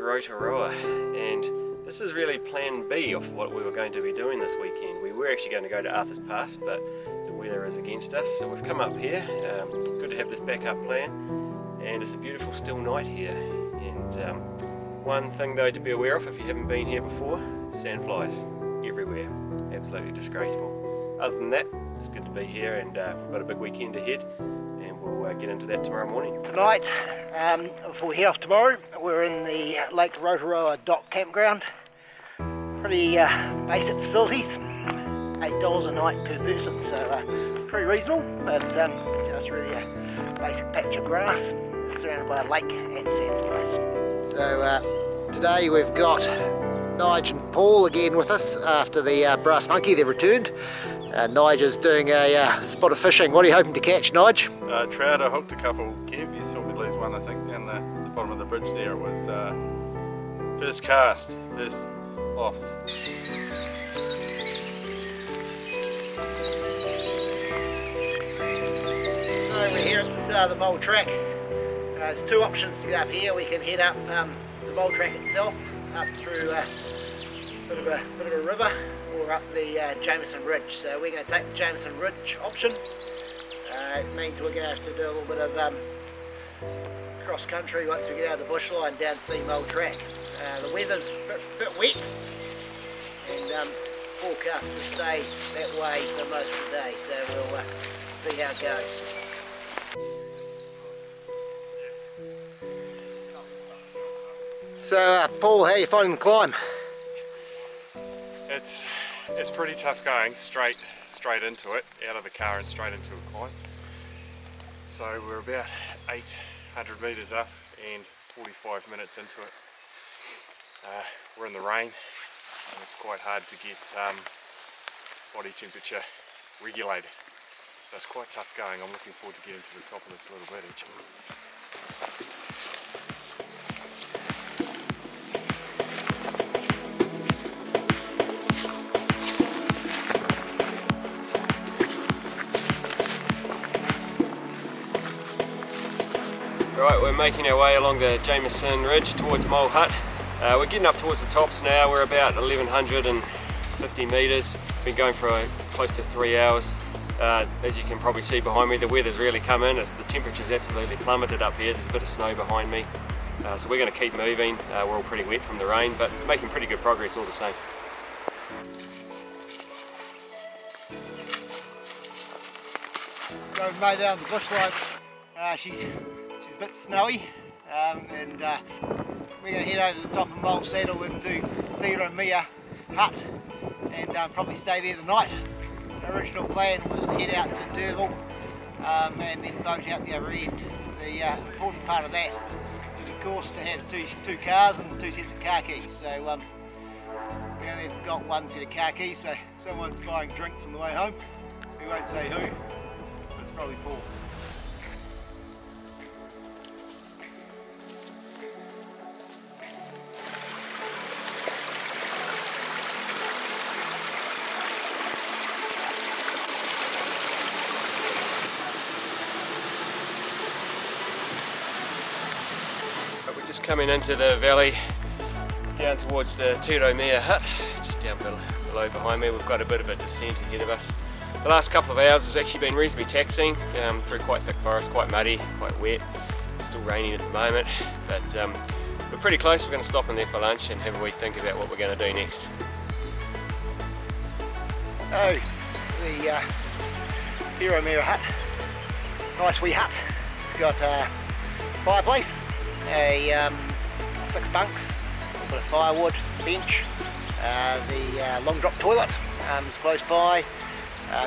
Rotoroa, and this is really plan B of what we were going to be doing this weekend. We were actually going to go to Arthur's Pass, but the weather is against us, so we've come up here. Good to have this backup plan, and it's a beautiful still night here. And one thing though to be aware of if you haven't been here before, sandflies everywhere, absolutely disgraceful. Other than that, it's good to be here, and we've got a big weekend ahead, and we'll get into that tomorrow morning. Tonight, before we head off tomorrow, we're in the Lake Rotoroa dock campground. Pretty basic facilities, $8 a night per person, so pretty reasonable, but just really a basic patch of grass surrounded by a lake and sandflies. So today we've got Nige and Paul again with us after the brass monkey. They've returned. Nige is doing a spot of fishing. What are you hoping to catch, Nige? Trout. I hooked a couple kev. You saw me lose one, I think, down the bottom of the bridge there. It was first cast, first loss. So we're here at the start of the mole track. There's two options to get up here. We can head up the mole track itself, up through a bit of a river, or up the Jameson Ridge. So we're going to take the Jameson Ridge option. It means we're going to have to do a little bit of cross country once we get out of the bushline down to see Mole Track. The weather's a bit wet, and it's forecast to stay that way for most of the day, so we'll see how it goes. So Paul, how are you finding the climb? It's pretty tough going straight into it, out of the car and straight into a climb. So we're about 800 metres up and 45 minutes into it. We're in the rain, and it's quite hard to get body temperature regulated. So it's quite tough going. I'm looking forward to getting to the top of this a little bit actually. Right, we're making our way along the Jameson Ridge towards Mole Hut. We're getting up towards the tops now. We're about 1150 metres. Been going for close to 3 hours. As you can probably see behind me, the weather's really come in. The temperature's absolutely plummeted up here. There's a bit of snow behind me. So we're going to keep moving. We're all pretty wet from the rain, but making pretty good progress all the same. So we've made it out of the bushline. She's a bit snowy, and we're going to head over to the top of Mole Saddle and do Tira Mia Hut, and probably stay there the night. The original plan was to head out to Derville and then boat out the other end. The important part of that is of course to have two cars and two sets of car keys. So we only have got one set of car keys, so someone's buying drinks on the way home. We won't say who, but it's probably Paul. Just coming into the valley down towards the Tiro Mea Hut, just down below behind me. We've got a bit of a descent ahead of us. The last couple of hours has actually been reasonably taxing, through quite thick forest, quite muddy, quite wet. It's still raining at the moment, but we're pretty close. We're going to stop in there for lunch and have a wee think about what we're going to do next. Oh, the Tiro Mea Hut, nice wee hut. It's got a fireplace, 6 bunks, a bit of firewood, bench, the long drop toilet is close by,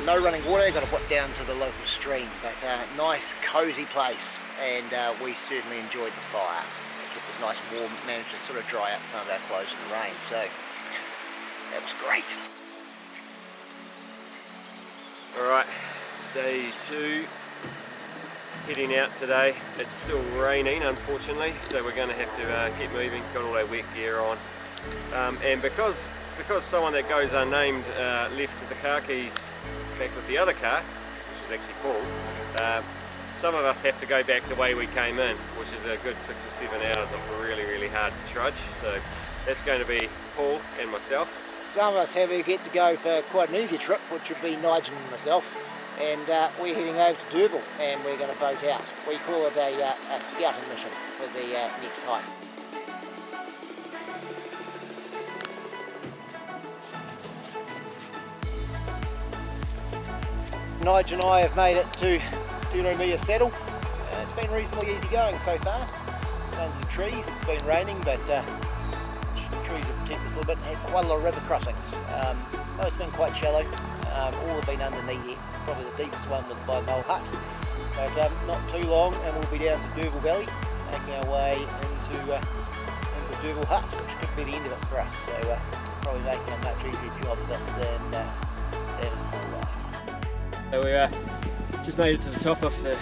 no running water. You've got to whip down to the local stream, but nice cosy place, and we certainly enjoyed the fire. It kept us nice and warm, managed to sort of dry out some of our clothes in the rain, so that was great. Alright, day 2. Heading out today. It's still raining unfortunately, so we're going to have to get moving. Got all our wet gear on, and because someone that goes unnamed left the car keys back with the other car, which is actually Paul, some of us have to go back the way we came in, which is a good 6 or 7 hours of really hard trudge. So that's going to be Paul and myself. Some of us have to get to go for quite an easy trip, which would be Nige and myself, and we're heading over to Derby and we're going to boat out. We call it a scouting mission for the next hike. Nige and I have made it to Attribution Saddle. It's been reasonably easy going so far. Under the trees, it's been raining, but trees have protected us a little bit and had quite a lot of river crossings. Most have been quite shallow, all have been under knee here. Probably the deepest one was by Mole Hut. But not too long and we'll be down to Derby Valley, making our way into Derby Hut, which could be the end of it for us. So probably making a much easier job than Paul. So we just made it to the top of the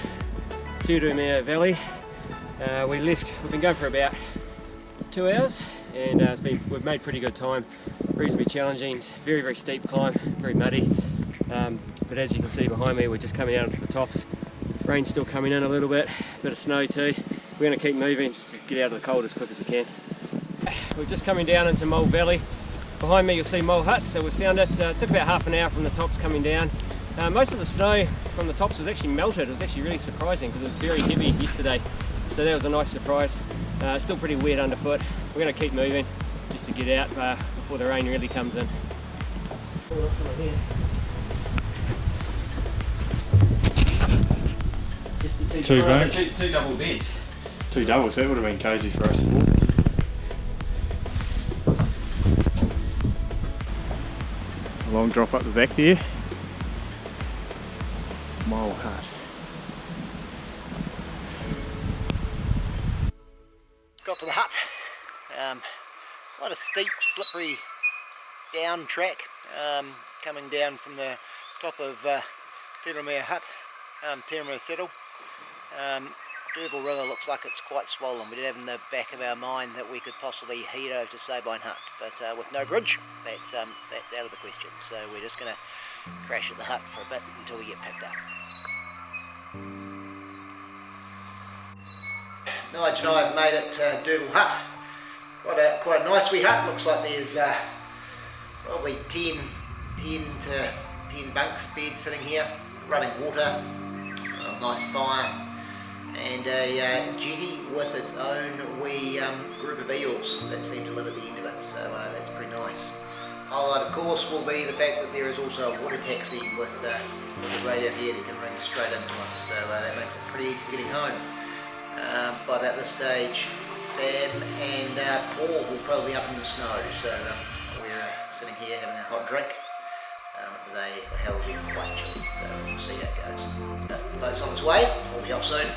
Attribution Valley. We've been going for about 2 hours, and we've made pretty good time. Reasonably challenging, very steep climb, very muddy. But as you can see behind me, we're just coming out of the tops. Rain's still coming in a little bit of snow too. We're going to keep moving just to get out of the cold as quick as we can. We're just coming down into Mole Valley. Behind me you'll see Mole Hut, so we found it. Took about half an hour from the tops coming down. Most of the snow from the tops was actually melted. It was actually really surprising because it was very heavy yesterday. So that was a nice surprise. Still pretty wet underfoot. We're going to keep moving just to get out before the rain really comes in. Two bunks? Two double beds. 2 doubles, that would have been cosy for us. A long drop up the back there. Mole Hut. Got to the hut. Quite a steep, slippery down track coming down from the top of Attribution Hut, Attribution Saddle. Derby River looks like it's quite swollen. We did have in the back of our mind that we could possibly head over to Sabine Hut, but with no bridge, that's out of the question. So we're just going to crash at the hut for a bit until we get picked up. Nige and I have made it to Derby Hut. Quite a nice wee hut. Looks like there's probably 10 bunks, beds sitting here, running water, a nice fire, and a jetty with its own wee group of eels that seem to live at the end of it, so that's pretty nice. Highlight of course will be the fact that there is also a water taxi with the radio here that you can ring straight into it, so that makes it pretty easy getting home. By about this stage, Sam and Paul will probably be up in the snow, so we're sitting here having a hot drink. They are held in quite chilly, so we'll see how it goes. The boat's on its way, we'll be off soon.